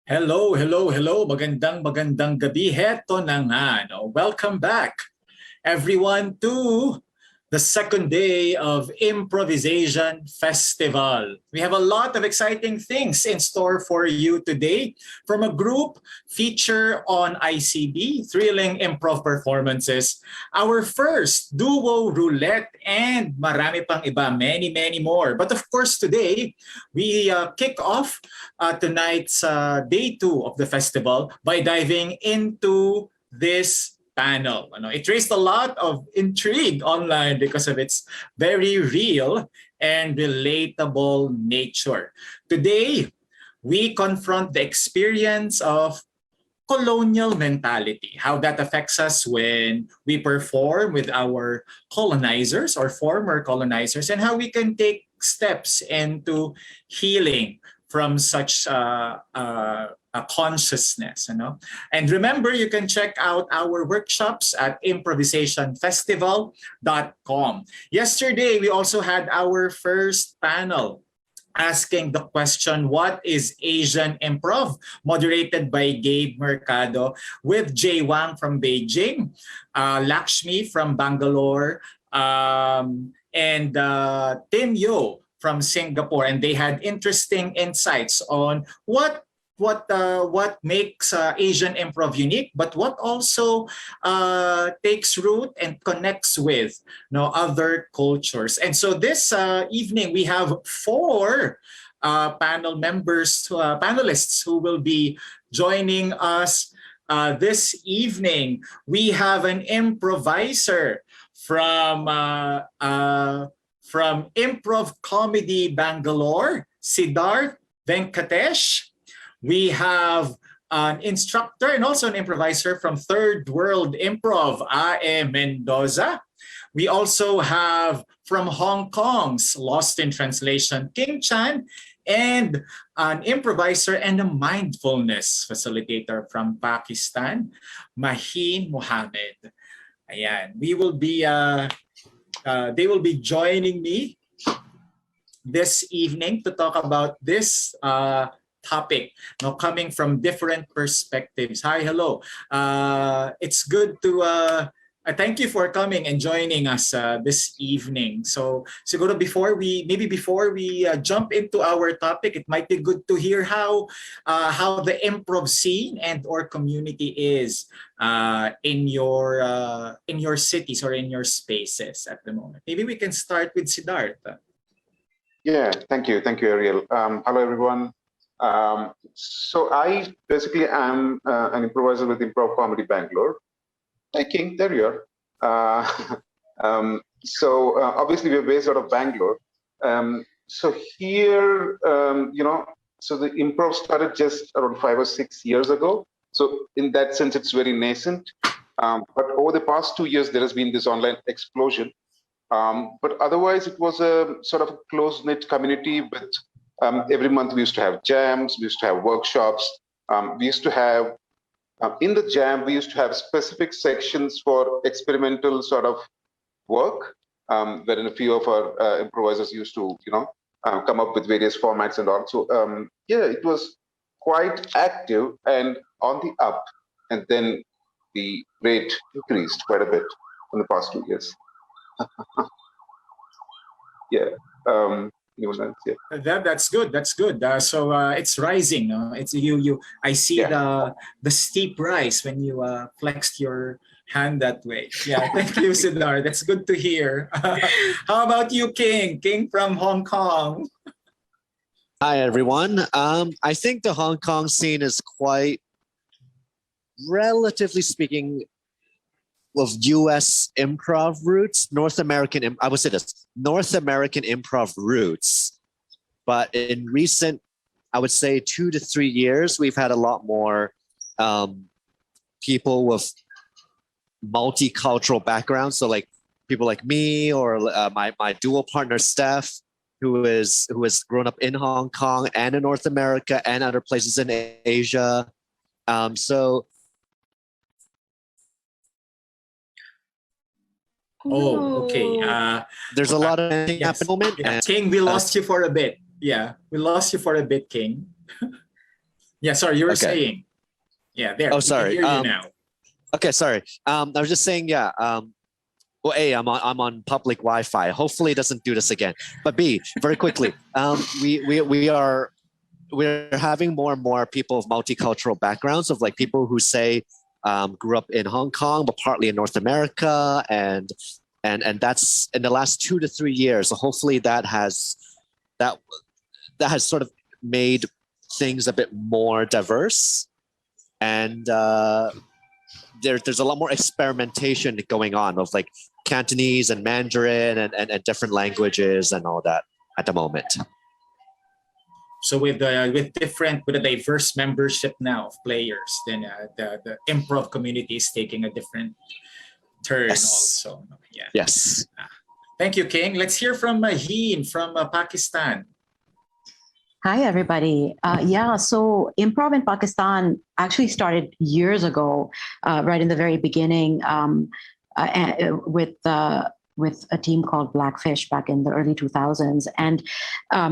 Hello, hello, hello. Magandang gabi. Heto na nga. No? Welcome back, everyone, to the second day of Improvisation Festival. We have a lot of exciting things in store for you today, from a group feature on ICB, thrilling improv performances, our first duo roulette, and marami pang iba, many more. But of course, today, we kick off tonight's day two of the festival by diving into this panel. It raised a lot of intrigue online because of its very real and relatable nature. Today, we confront the experience of colonial mentality, how that affects us when we perform with our colonizers or former colonizers, and how we can take steps into healing from such a consciousness. And remember, you can check out our workshops at improvisationfestival.com. Yesterday, we also had our first panel asking the question, what is Asian Improv? Moderated by Gabe Mercado with Jay Wang from Beijing, Lakshmi from Bangalore, and Tim Yo from Singapore. And they had interesting insights on what makes Asian Improv unique, but what also takes root and connects with other cultures. And so this evening we have four panelists who will be joining us this evening. We have an improviser from Improv Comedy Bangalore, Siddharth Venkatesh. We have an instructor and also an improviser from Third World Improv, Aih Mendoza. We also have from Hong Kong's Lost in Translation, King Chan, and an improviser and a mindfulness facilitator from Pakistan, Maheen Mohammed. Ayan. They will be joining me this evening to talk about this topic, coming from different perspectives. Hi, hello. It's good to thank you for coming and joining us this evening. So siguro before we jump into our topic, it might be good to hear how the improv scene and or community is in your cities or in your spaces at the moment. Maybe we can start with Siddharth. Yeah, thank you, Ariel. Hello, everyone. So I basically am an improviser with Improv Comedy Bangalore. Hey, King, there you are. Obviously we're based out of Bangalore. So here, so the improv started just around 5 or 6 years ago. So in that sense, it's very nascent. But over the past 2 years, there has been this online explosion. But otherwise, it was a sort of a close-knit community with every month we used to have jams, we used to have workshops, we used to have, in the jam, we used to have specific sections for experimental sort of work, wherein a few of our improvisers used to, come up with various formats and all. So, yeah, it was quite active and on the up. And then the rate increased quite a bit in the past 2 years. Yeah. That's good. That's good. So it's rising. It's you. I see the steep rise when you flexed your hand that way. Yeah. Thank you, Siddharth. That's good to hear. How about you, King? King from Hong Kong. Hi, everyone. I think the Hong Kong scene is quite, relatively speaking, of U.S. improv roots, I would say this, North American improv roots. But in recent, I would say 2 to 3 years, we've had a lot more people with multicultural backgrounds. So like people like me or my dual partner, Steph, who has grown up in Hong Kong and in North America and other places in Asia. Oh, okay. There's a lot of things happening at the moment. Yeah. King, we lost you for a bit. Yeah, we lost you for a bit, King. Yeah, sorry, you were Okay. saying. Yeah, there. Oh, we sorry. can hear you now. Okay, sorry. I was just saying, yeah. Well, A, I'm on public Wi-Fi. Hopefully, it doesn't do this again. But B, very quickly, we're having more and more people of multicultural backgrounds, of like people who say grew up in Hong Kong but partly in North America, and that's in the last 2 to 3 years. So hopefully that has sort of made things a bit more diverse, and there's a lot more experimentation going on of like Cantonese and Mandarin and different languages and all that at the moment. So with a diverse membership now of players, then the improv community is taking a different turn Yes. also. Yeah. Yes. Thank you, King. Let's hear from Maheen from Pakistan. Hi, everybody. Yeah, so improv in Pakistan actually started years ago, right in the very beginning, with a team called Blackfish back in the early 2000s. And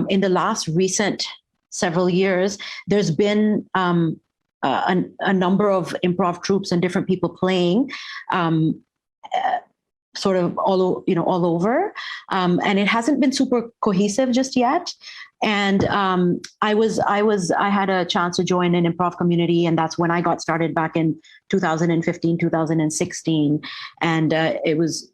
in the last recent several years, there's been a number of improv troupes and different people playing. Sort of all over, and it hasn't been super cohesive just yet. And I had a chance to join an improv community, and that's when I got started back in 2015, 2016, and it was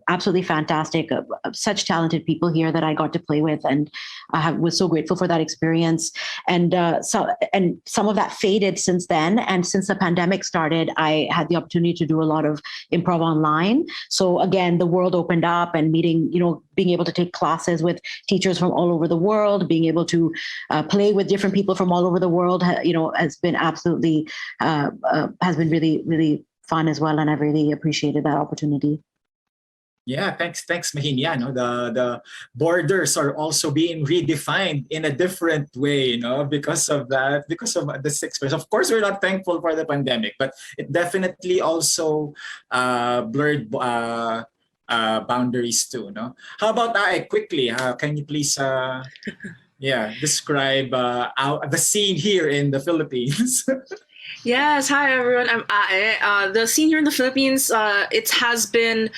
absolutely fantastic. Such talented people here that I got to play with, and I was so grateful for that experience. And some of that faded since then. And since the pandemic started, I had the opportunity to do a lot of improv online. So again, the world opened up, and being able to take classes with teachers from all over the world, being able to play with different people from all over the world, has been absolutely has been really, really fun as well. And I've really appreciated that opportunity. Yeah, thanks, Maheen. Yeah, the borders are also being redefined in a different way, because of this experience. Of course, we're not thankful for the pandemic, but it definitely also blurred boundaries too. No, how about quickly? Can you please, describe the scene here in the Philippines? Yes, hi everyone. I'm Aih. The scene here in the Philippines, it has been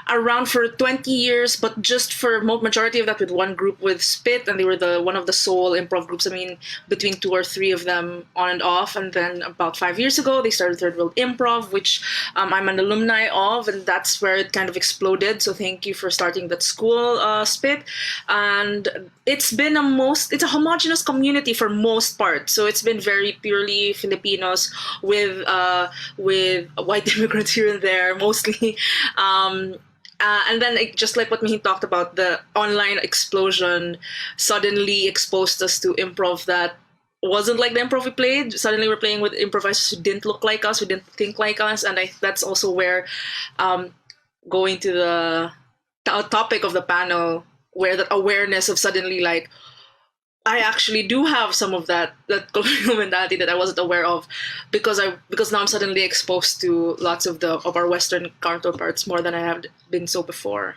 around for 20 years, but just for majority of that with one group with Spit, and they were one of the sole improv groups. I mean, between 2 or 3 of them on and off. And then about 5 years ago, they started Third World Improv, which I'm an alumni of, and that's where it kind of exploded. So thank you for starting that school, Spit. And it's been it's a homogenous community for most part. So it's been very purely Filipinos with white immigrants here and there mostly. And then just like what Maheen talked about, the online explosion suddenly exposed us to improv that wasn't like the improv we played. Suddenly we're playing with improvisers who didn't look like us, who didn't think like us. And that's also where going to the topic of the panel, where the awareness of suddenly like, I actually do have some of that colonial mentality that I wasn't aware of, because now I'm suddenly exposed to lots of our Western counterparts more than I have been so before.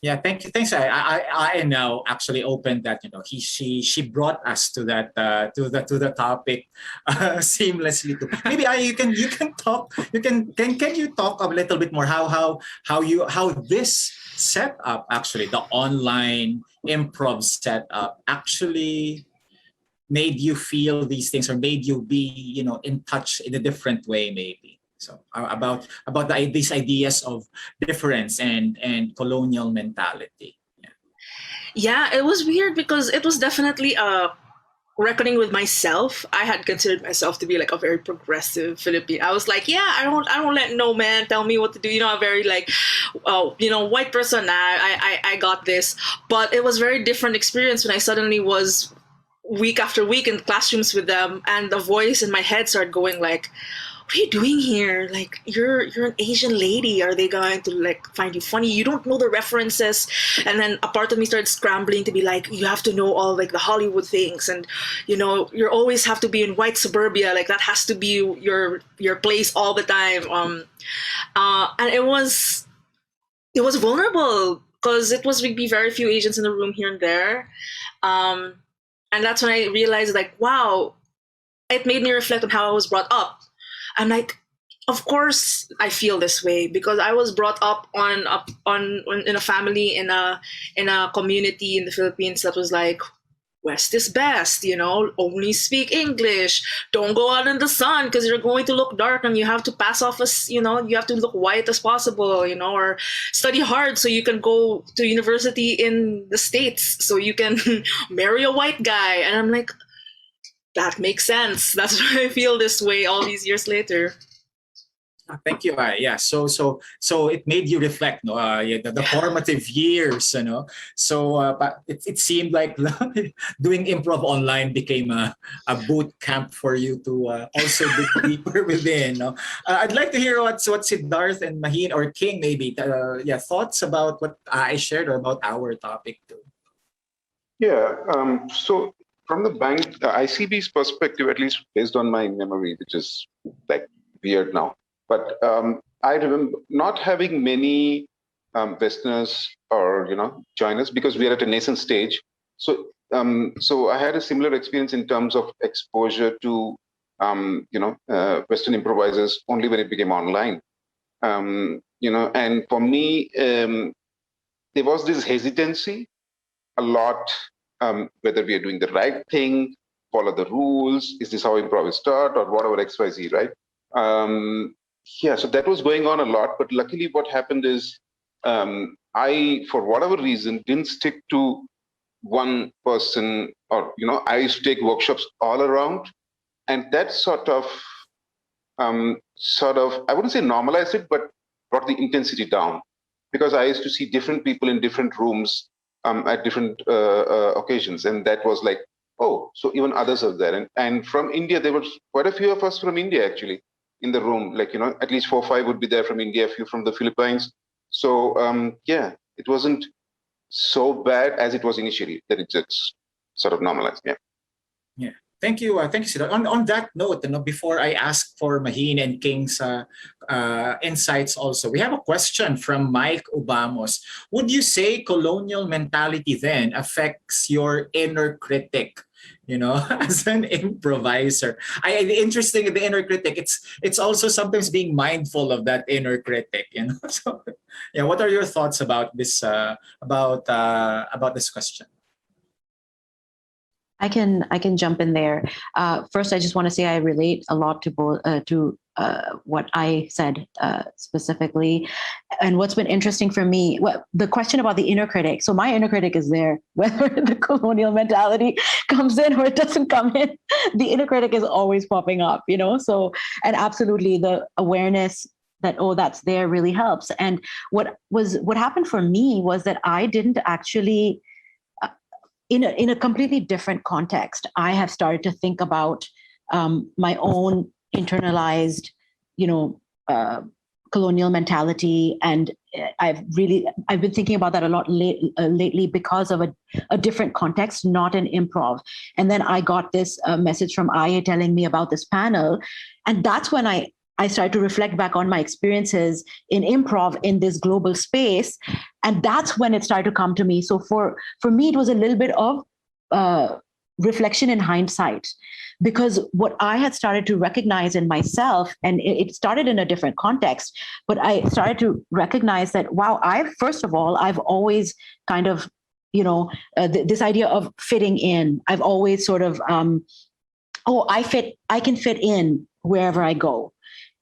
Yeah, thank you. Thanks. I now actually opened that. She brought us to that to the topic seamlessly. Maybe you can talk. Can you talk a little bit more how this setup, actually the online improv setup, actually made you feel these things, or made you be in touch in a different way, maybe. So about these ideas of difference and colonial mentality. Yeah, it was weird because it was definitely a reckoning with myself. I had considered myself to be like a very progressive Filipino. I was like, I don't let no man tell me what to do. A very like, white person. I got this. But it was a very different experience when I suddenly was week after week in classrooms with them, and the voice in my head started going like, what are you doing here? Like, you're an Asian lady. Are they going to like find you funny? You don't know the references. And then a part of me started scrambling to be like, you have to know all like the Hollywood things, and you always have to be in white suburbia. Like that has to be your place all the time. And it was vulnerable because it was would be very few Asians in the room here and there. And that's when I realized like, wow, it made me reflect on how I was brought up. I'm like, of course I feel this way because I was brought up in a family in a community in the Philippines that was like, West is best, only speak English. Don't go out in the sun because you're going to look dark and you have to pass off as, you have to look white as possible, or study hard so you can go to university in the States so you can marry a white guy. And I'm like, that makes sense. That's why I feel this way all these years later. Thank you. Yeah. So it made you reflect, no? Yeah, the formative years, but it seemed like doing improv online became a boot camp for you to also dig deeper within. No? I'd like to hear what Siddharth and Maheen or King maybe, thoughts about what I shared or about our topic too. Yeah. So from the ICB's perspective, at least based on my memory, which is like weird now. But I remember not having many Westerners or join us because we are at a nascent stage. So I had a similar experience in terms of exposure to Western improvisers only when it became online. And for me, there was this hesitancy a lot, whether we are doing the right thing, follow the rules, is this how improv is taught, or whatever XYZ, right? Yeah, so that was going on a lot, but luckily what happened is I, for whatever reason, didn't stick to one person or, I used to take workshops all around, and that sort of, I wouldn't say normalized it, but brought the intensity down because I used to see different people in different rooms at different occasions. And that was like, oh, so even others are there. And from India, there were quite a few of us from India, actually, in the room, like, at least 4 or 5 would be there from India, a few from the Philippines. So, yeah, it wasn't so bad as it was initially, that it just sort of normalized. Yeah. Yeah. Thank you, Siddharth. On that note, before I ask for Maheen and King's insights also, we have a question from Mike Obamos. Would you say colonial mentality then affects your inner critic, as an improviser? Interesting, the inner critic, it's also sometimes being mindful of that inner critic, So, yeah, what are your thoughts about this, about this question? I can jump in there. First, I just want to say I relate a lot to what I said specifically, and what's been interesting for me. The question about the inner critic. So my inner critic is there, whether the colonial mentality comes in or it doesn't come in. The inner critic is always popping up, So, and absolutely, the awareness that that's there really helps. And what happened for me was that I didn't actually. In a completely different context, I have started to think about my own internalized, colonial mentality, and I've been thinking about that a lot lately because of a different context, not an improv. And then I got this message from IA telling me about this panel, and that's when I started to reflect back on my experiences in improv in this global space. And that's when it started to come to me. So for me, it was a little bit of reflection in hindsight, because what I had started to recognize in myself, and it started in a different context, but I started to recognize that, wow, first of all, I've always kind of, this idea of fitting in. I've always sort of, I can fit in wherever I go.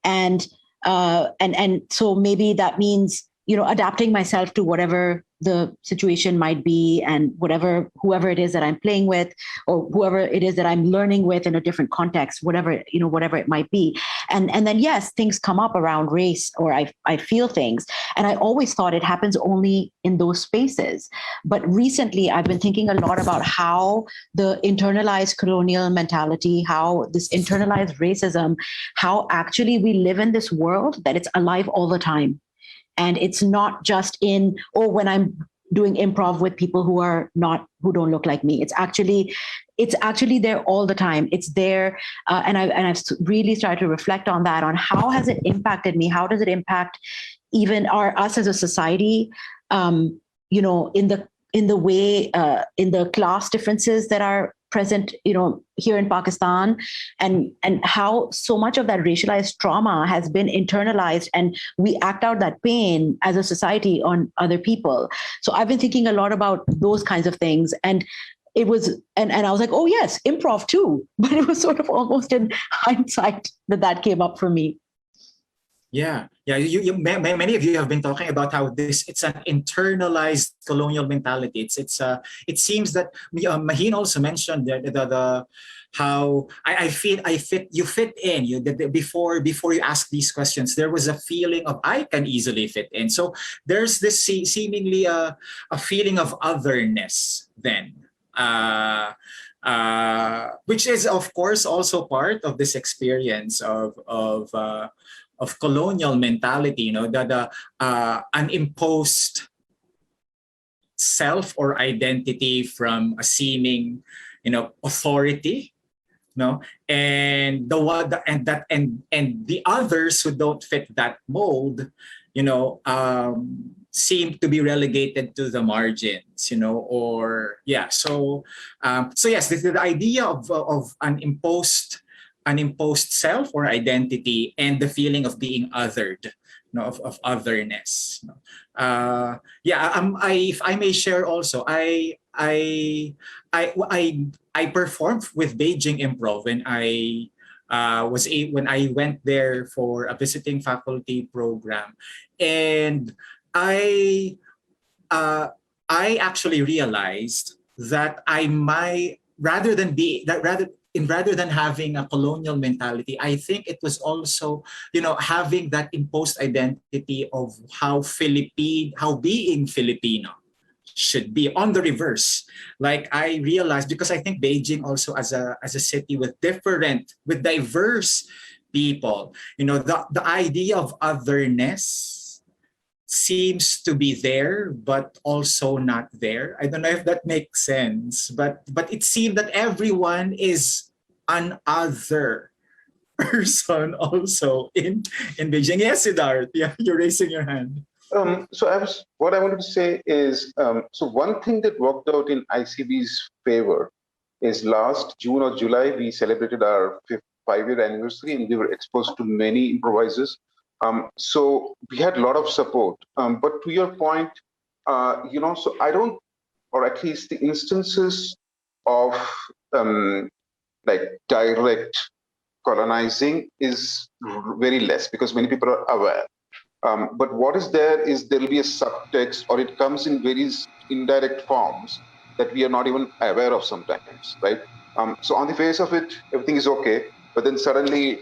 And so maybe that means, adapting myself to whatever the situation might be, and whoever it is that I'm playing with, or whoever it is that I'm learning with in a different context, whatever it might be. And then, yes, things come up around race, or I feel things. And I always thought it happens only in those spaces. But recently I've been thinking a lot about how the internalized colonial mentality, how this internalized racism, how actually we live in this world that it's alive all the time. And it's not just when I'm doing improv with people who don't look like me. It's actually there all the time. It's there. And I've really started to reflect on that, on how has it impacted me? How does it impact even us as a society, in the way, in the class differences that are present, here in Pakistan, and how so much of that racialized trauma has been internalized, and we act out that pain as a society on other people. So I've been thinking a lot about those kinds of things, and it was, and I was like, oh yes, improv too. But it was sort of almost in hindsight that came up for me. Yeah. Many of you have been talking about how it's an internalized colonial mentality. It seems that Maheen also mentioned the how I fit you fit in before you ask these questions. There was a feeling of I can easily fit in. So there's this seemingly a feeling of otherness then. Which is of course also part of this experience of colonial mentality, that an imposed self or identity from a seeming, authority, and the others who don't fit that mold, seem to be relegated to the margins, or yeah. So yes, the idea of an imposed self or identity and the feeling of being othered, of otherness. If I may share also, I performed with Beijing Improv when when I went there for a visiting faculty program, and I actually realized that I might rather than having a colonial mentality, I think it was also, having that imposed identity of how being Filipino should be on the reverse. Like I realized, because I think Beijing also as a city with diverse people, the idea of otherness seems to be there, but also not there. I don't know if that makes sense, but it seemed that everyone is an other person also in Beijing. Yes, Siddharth, yeah, you're raising your hand. What I wanted to say is, so one thing that worked out in ICB's favor is last June or July, we celebrated our 5-year anniversary, and we were exposed to many improvisers. So we had a lot of support. But to your point, so I don't, or at least the instances of like direct colonizing is very less because many people are aware. But what is there is there'll be a subtext, or it comes in various indirect forms that we are not even aware of sometimes, right? So on the face of it, everything is okay, but then suddenly,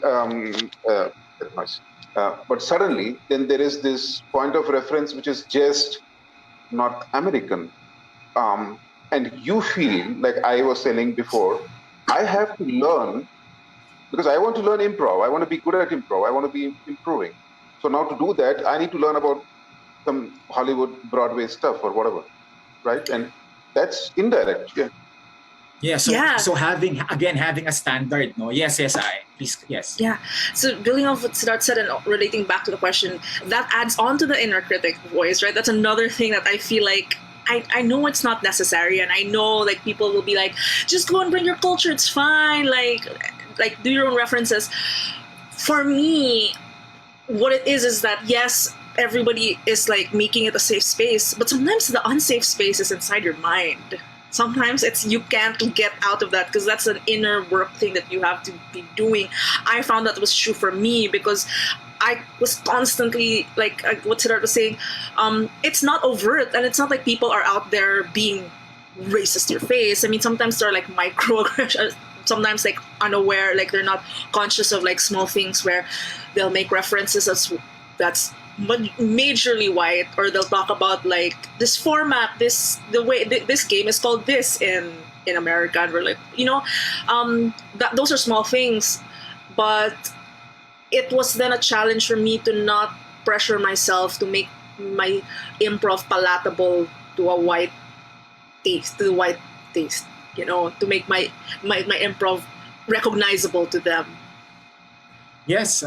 then there is this point of reference which is just North American, and you feel like I was saying before, I have to learn because I want to learn improv. I want to be good at improv. I want to be improving. So now to do that, I need to learn about some Hollywood, Broadway stuff or whatever, right? And that's indirect. Yeah. Yeah. So having a standard, no? Yes. Please. Yes. Yeah. So building off what Siddharth said and relating back to the question, that adds on to the inner critic voice, right? That's another thing that I feel like I know it's not necessary, and I know like people will be like, just go and bring your culture, it's fine. Like do your own references. For me, what it is that yes, everybody is like making it a safe space, but sometimes the unsafe space is inside your mind. Sometimes it's you can't get out of that because that's an inner work thing that you have to be doing. I found that was true for me because I was constantly like what Siddharth was saying. It's not overt, and it's not like people are out there being racist to your face. I mean, sometimes they're like microaggressions. Sometimes like unaware, like they're not conscious of like small things where they'll make references that's majorly white, or they'll talk about like this format, this game is called this in America, and we're like, those are small things, but it was then a challenge for me to not pressure myself to make my improv palatable to a white taste, to make my improv recognizable to them. Yes.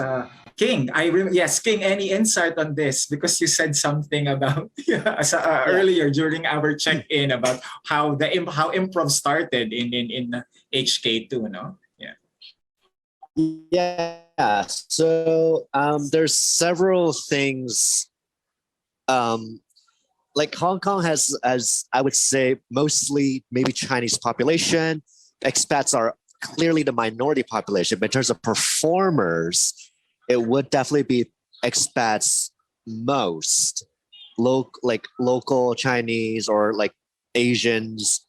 King, yes, King, any insight on this? Because you said something about earlier during our check-in about how how improv started in HK2, no? Yeah. Yeah. So there's several things. Like Hong Kong has, as I would say, mostly maybe Chinese population. Expats are clearly the minority population, but in terms of performers, it would definitely be expats most. Like local Chinese or like Asians,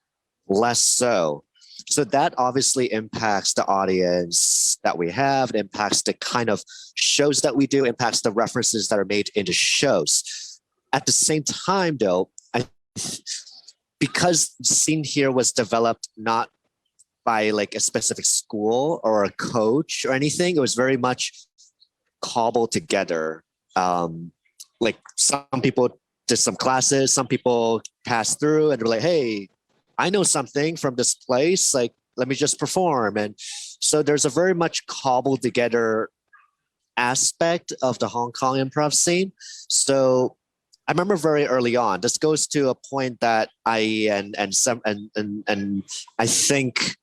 less so. So that obviously impacts the audience that we have. It impacts the kind of shows that we do, impacts the references that are made into shows. At the same time, though, because Scene here was developed not by like a specific school or a coach or anything, it was very much cobbled together. Like some people did some classes, some people passed through and were like, hey, I know something from this place, like let me just perform. And so there's a very much cobbled together aspect of the Hong Kong improv scene. So I remember very early on, this goes to a point that I and I think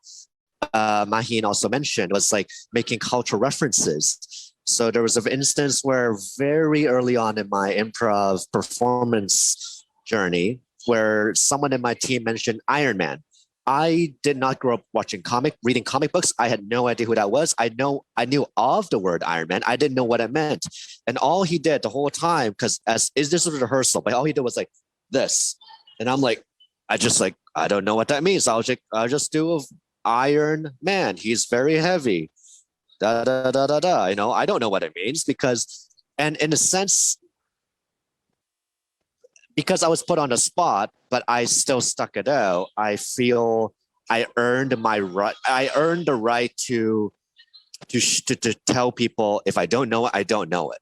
Maheen also mentioned, was like making cultural references. So there was an instance where very early on in my improv performance journey, where someone in my team mentioned Iron Man. I did not grow up reading comic books. I had no idea who that was. I knew of the word Iron Man. I didn't know what it meant. And all he did the whole time, because this was a rehearsal, but all he did was like this. And I'm like, I don't know what that means. I'll just do Iron Man. He's very heavy. Da da da da da. You know, I don't know what it means and in a sense, because I was put on the spot, but I still stuck it out. I feel I earned the right to tell people if I don't know it, I don't know it.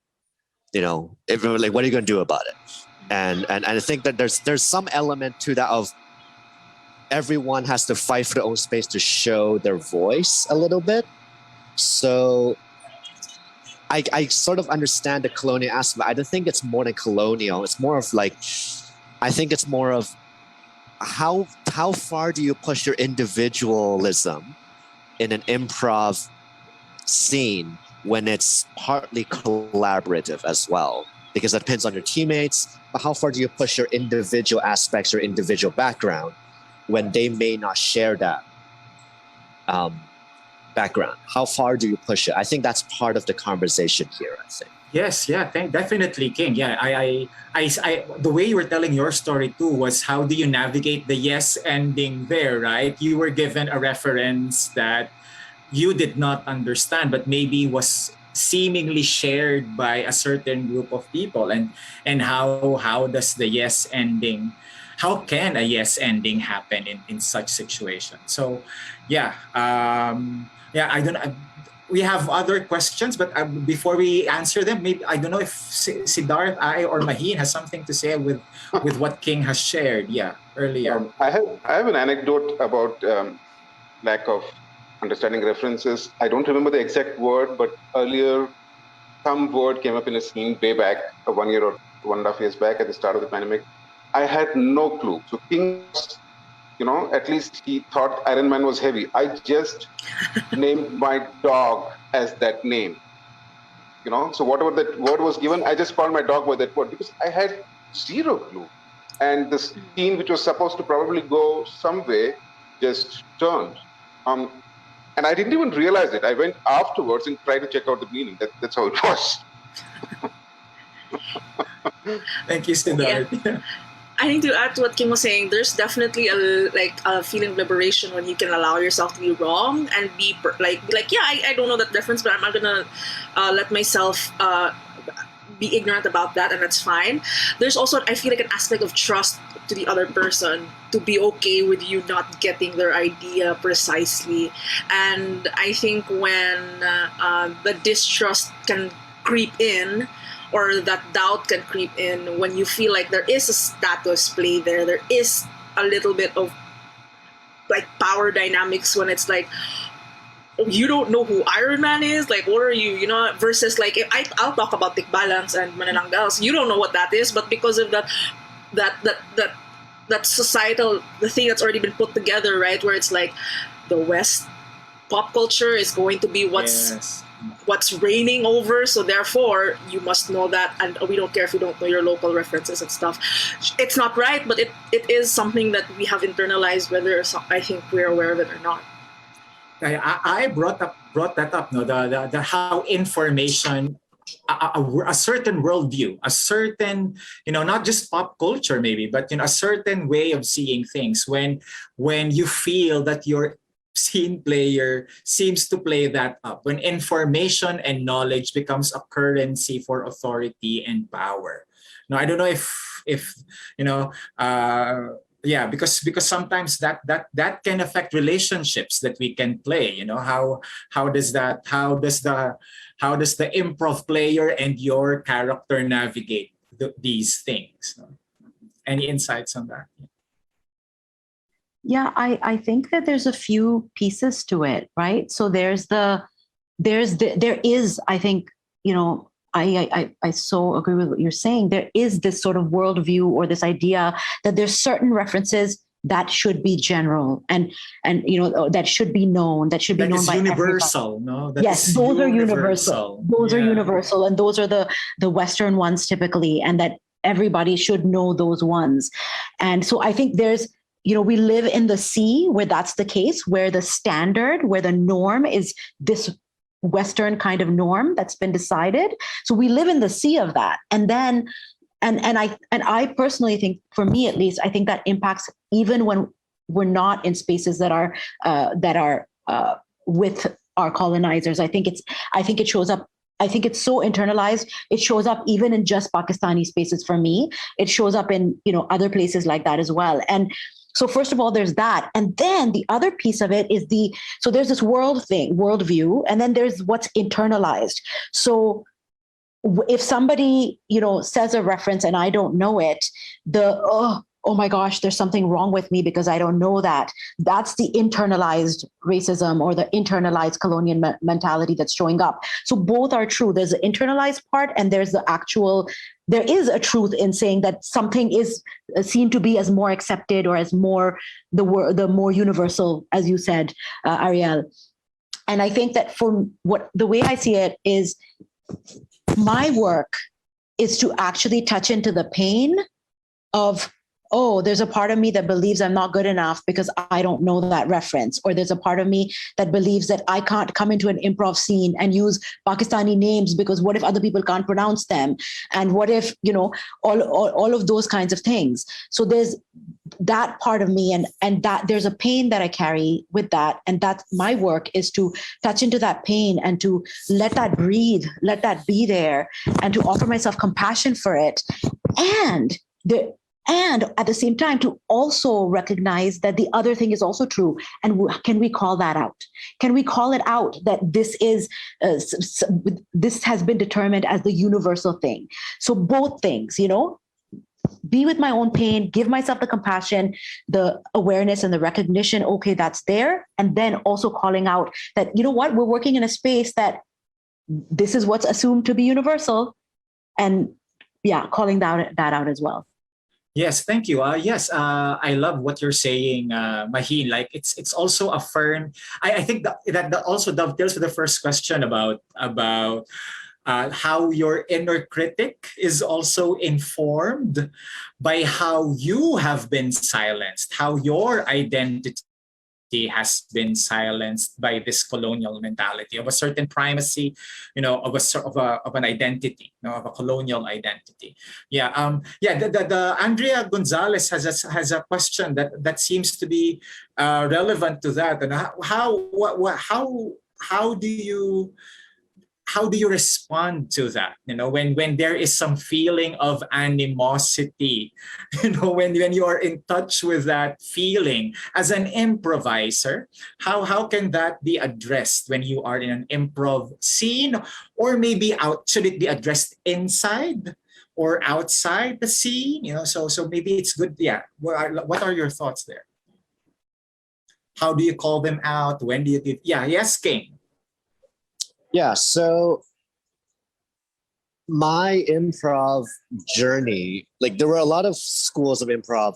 You know, if like, what are you going to do about it? And I think that there's some element to that of everyone has to fight for their own space to show their voice a little bit. So I sort of understand the colonial aspect. I don't think it's more than colonial. It's more of like, I think it's more of how far do you push your individualism in an improv scene when it's partly collaborative as well? Because that depends on your teammates. But how far do you push your individual aspects or individual background when they may not share that background? How far do you push it? I think that's part of the conversation here, I think. Yes, yeah, definitely, King. Yeah, I, the way you were telling your story too was how do you navigate the yes ending there, right? You were given a reference that you did not understand, but maybe was seemingly shared by a certain group of people, and how does the yes ending? How can a yes ending happen in such situation? So, yeah, I don't. We have other questions, but before we answer them, maybe I don't know if Siddharth, or Maheen has something to say with what King has shared. Yeah, earlier. I have an anecdote about lack of understanding references. I don't remember the exact word, but earlier some word came up in a scene way back, 1 year or 1.5 years back at the start of the pandemic. I had no clue. So King, at least he thought Iron Man was heavy. I just named my dog as that name. So whatever that word was given, I just called my dog by that word because I had zero clue. And the scene, which was supposed to probably go some way, just turned. And I didn't even realize it. I went afterwards and tried to check out the meaning. That's how it was. Thank you, Siddharth. Yeah. I think to add to what Kim was saying, there's definitely a feeling of liberation when you can allow yourself to be wrong and be I don't know that reference, but I'm not gonna let myself be ignorant about that, and that's fine. There's also, I feel like, an aspect of trust to the other person to be okay with you not getting their idea precisely. And I think when the distrust can creep in, or that doubt can creep in when you feel like there is a status play there is a little bit of like power dynamics when it's like, you don't know who Iron Man is. Like, what are you, you know? Versus like, if I'll talk about Tikbalans and Mananangals. You don't know what that is, but because of that societal, the thing that's already been put together, right? Where it's like the West pop culture is going to be what's reigning over, so therefore you must know that, and we don't care if you don't know your local references and stuff. It's not right, but it is something that we have internalized, whether I think we're aware of it or not. I brought that up, no, the how information, a certain worldview, a certain, not just pop culture maybe, but a certain way of seeing things. When you feel that your scene player seems to play that up, when information and knowledge becomes a currency for authority and power. Now, I don't know if yeah, because sometimes that can affect relationships that we can play. How does the improv player and your character navigate these things? Any insights on that? Yeah, I think that there's a few pieces to it, right? So there is, I think, I so agree with what you're saying. There is this sort of worldview or this idea that there's certain references that should be general and that should be known, that should be known by universal, everybody. no? That yes, those are universal. Those are universal, and those are the Western ones typically, and that everybody should know those ones. And so I think there's, we live in the sea where that's the case, where the standard, where the norm is this Western kind of norm that's been decided. So we live in the sea of that. And then, and I personally think, for me at least, I think that impacts even when we're not in spaces that are with our colonizers. I think it shows up. I think it's so internalized. It shows up even in just Pakistani spaces for me. It shows up in, other places like that as well. And so first of all, there's that. And then the other piece of it is so there's this worldview, and then there's what's internalized. So if somebody, says a reference and I don't know it, oh my gosh, there's something wrong with me because I don't know that. That's the internalized racism or the internalized colonial mentality that's showing up. So both are true. There's the internalized part, and there's there is a truth in saying that something is seen to be as more accepted or as more the more universal, as you said, Ariel. And I think that the way I see it is, my work is to actually touch into the pain of, oh, there's a part of me that believes I'm not good enough because I don't know that reference. Or there's a part of me that believes that I can't come into an improv scene and use Pakistani names because what if other people can't pronounce them? And what if, all of those kinds of things. So there's that part of me, and that there's a pain that I carry with that. And that's my work, is to touch into that pain and to let that breathe, let that be there, and to offer myself compassion for it. And at the same time, to also recognize that the other thing is also true. And can we call that out? Can we call it out that this has been determined as the universal thing? So both things, be with my own pain, give myself the compassion, the awareness and the recognition, okay, that's there. And then also calling out that, we're working in a space that this is what's assumed to be universal. And calling that out as well. Yes, thank you. I love what you're saying, Maheen. Like it's also a firm. I think that also dovetails with the first question about how your inner critic is also informed by how you have been silenced, how your identity has been silenced by this colonial mentality of a certain primacy, of an identity, of a colonial identity. The Andrea Gonzalez has a question that seems to be relevant to that. And how do you respond to that? When there is some feeling of animosity, when you are in touch with that feeling as an improviser, how can that be addressed when you are in an improv scene, or maybe should it be addressed inside or outside the scene? So maybe it's good. Yeah. What are your thoughts there? How do you call them out? When do you give? Yeah, yes, King. Yeah, so my improv journey, like there were a lot of schools of improv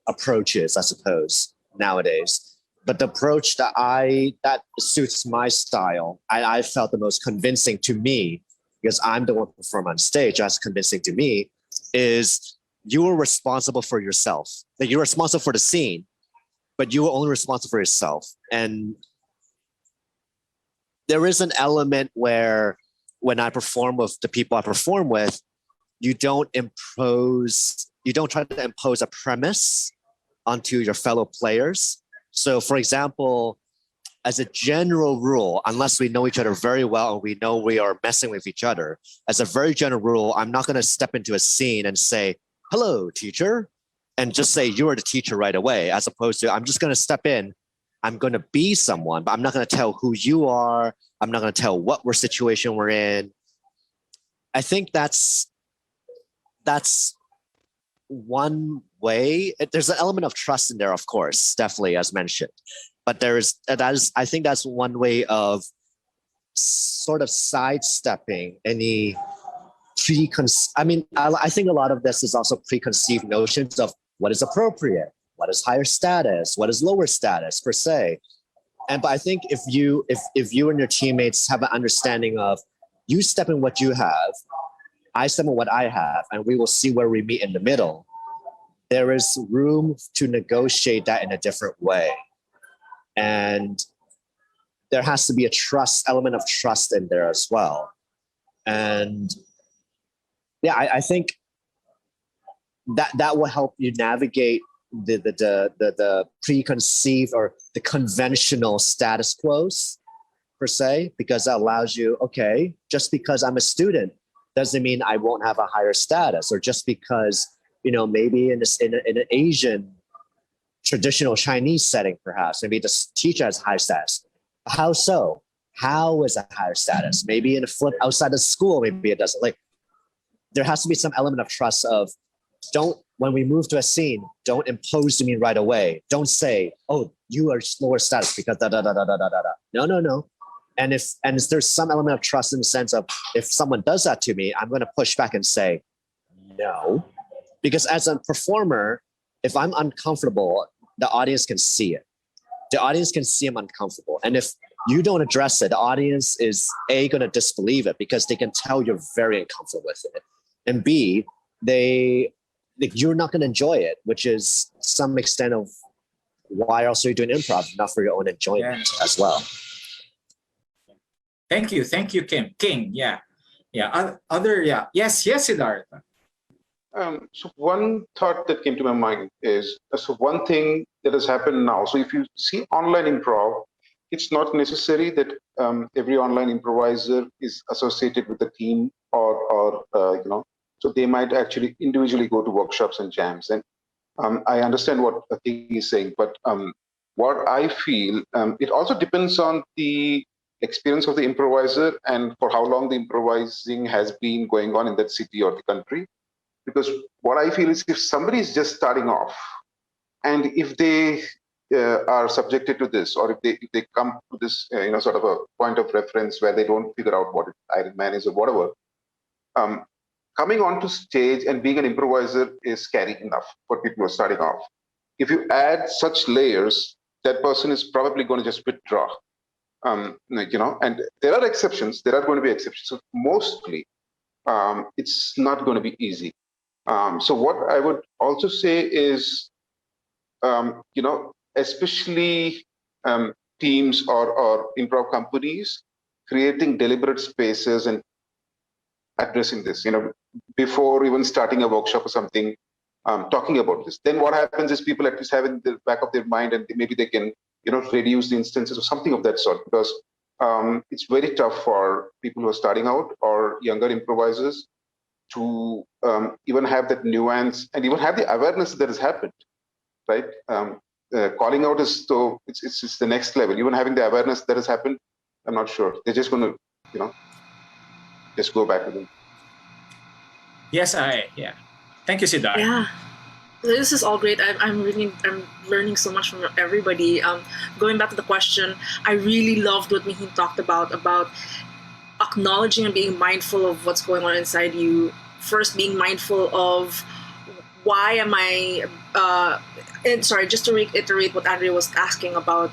approaches, I suppose, nowadays. But the approach that suits my style, I felt the most convincing to me, because I'm the one who perform on stage, that's convincing to me, is you are responsible for yourself. Like you're responsible for the scene, but you are only responsible for yourself. And there is an element where when I perform with the people I perform with, you don't try to impose a premise onto your fellow players. So for example, as a general rule, unless we know each other very well and we know we are messing with each other, as a very general rule, I'm not going to step into a scene and say, hello, teacher, and just say you are the teacher right away, as opposed to I'm just going to step in, I'm going to be someone, but I'm not going to tell who you are. I'm not going to tell what situation we're in. I think that's one way. There's an element of trust in there, of course, definitely, as mentioned. But I think that's one way of sort of sidestepping any I think a lot of this is also preconceived notions of what is appropriate, what is higher status, what is lower status per se. But I think if you and your teammates have an understanding of you step in what you have, I step in what I have, and we will see where we meet in the middle, there is room to negotiate that in a different way. And there has to be element of trust in there as well. And yeah, I think that will help you navigate the preconceived or the conventional status quos per se, because that allows you, okay, just because I'm a student doesn't mean I won't have a higher status, or just because, maybe in an Asian traditional Chinese setting, perhaps, maybe the teacher has high status. How so? How is a higher status? Maybe in a flip outside of school, maybe it doesn't. Like, there has to be some element of trust of when we move to a scene, don't impose to me right away. Don't say, oh, you are lower status because da da da da da da da. No. And if there's some element of trust in the sense of if someone does that to me, I'm going to push back and say no, because as a performer, if I'm uncomfortable, the audience can see it. The audience can see I'm uncomfortable, and if you don't address it, the audience is going to disbelieve it because they can tell you're very uncomfortable with it, and B, you're not going to enjoy it, which is some extent of why also you're doing improv, not for your own enjoyment as well. Thank you, King. Yeah. Yes, Siddharth. So one thought that came to my mind is, so one thing that has happened now. So if you see online improv, it's not necessary that every online improviser is associated with the team or so they might actually individually go to workshops and jams. And I understand what King is saying, but what I feel, it also depends on the experience of the improviser and for how long the improvising has been going on in that city or the country. Because what I feel is if somebody is just starting off, and if they are subjected to this, or if they come to this sort of a point of reference where they don't figure out what Iron Man is or whatever, coming onto stage and being an improviser is scary enough for people who are starting off. If you add such layers, that person is probably going to just withdraw. And there are exceptions. There are going to be exceptions. So mostly, it's not going to be easy. So what I would also say is, especially teams or improv companies creating deliberate spaces and addressing this, before even starting a workshop or something, talking about this. Then what happens is people at least have in the back of their mind, and maybe they can, reduce the instances or something of that sort, because it's very tough for people who are starting out or younger improvisers to even have that nuance and even have the awareness that has happened, right? Calling out is so it's the next level. Even having the awareness that has happened, I'm not sure. They're just going to, just go back to them. Yes, Thank you, Siddharth. Yeah. This is all great. I'm learning so much from everybody. Going back to the question, I really loved what Maheen talked about acknowledging and being mindful of what's going on inside you. First, being mindful of why am I. And sorry, just to reiterate what Andrea was asking about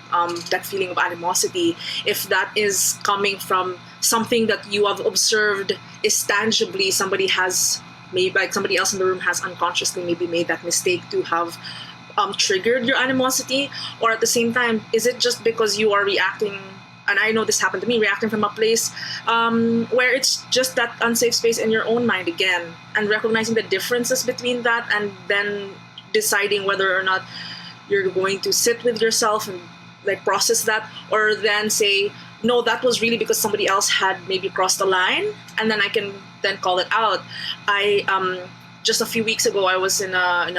that feeling of animosity, if that is coming from something that you have observed is tangibly somebody has, maybe like somebody else in the room has unconsciously maybe made that mistake to have triggered your animosity, or at the same time, is it just because you are reacting, and I know this happened to me, reacting from a place where it's just that unsafe space in your own mind again, and recognizing the differences between that, and then deciding whether or not you're going to sit with yourself and like process that, or then say, no, that was really because somebody else had maybe crossed the line, and then I can then call it out. I just a few weeks ago, I was in an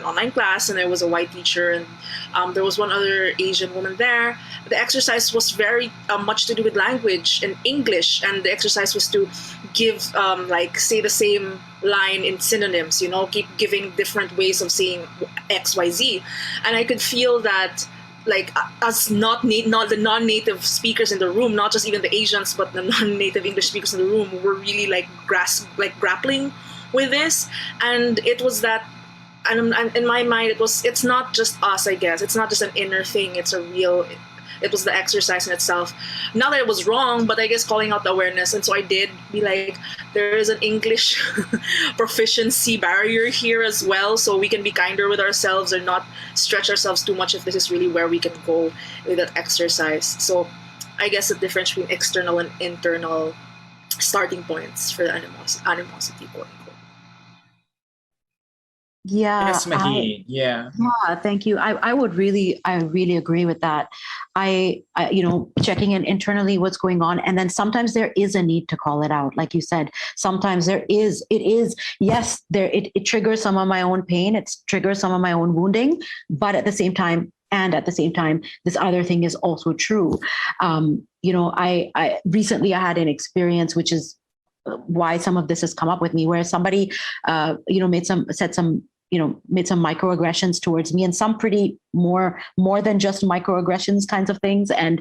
online class, and there was a white teacher, and there was one other Asian woman there. The exercise was very much to do with language and English, and the exercise was to give like say the same line in synonyms. You know, keep giving different ways of saying X, Y, Z, and I could feel that. Like as not the non-native speakers in the room, not just even the Asians, but the non-native English speakers in the room were really like grappling with this, and it was that, and in my mind, it's not just us, I guess. It's not just an inner thing. It was the exercise in itself. Not that it was wrong, but I guess calling out the awareness. And so I did be like, there is an English proficiency barrier here as well. So we can be kinder with ourselves and not stretch ourselves too much if this is really where we can go with that exercise. So I guess the difference between external and internal starting points for the animosity, quote unquote. Yeah. Yes, Maheen. Yeah. Yeah, thank you. I really agree with that. I checking in internally what's going on, and then sometimes there is a need to call it out, like you said. Sometimes it triggers some of my own pain, it triggers some of my own wounding, but at the same time, this other thing is also true. I recently had an experience, which is why some of this has come up with me, where somebody made some microaggressions towards me, and some pretty more than just microaggressions kinds of things, and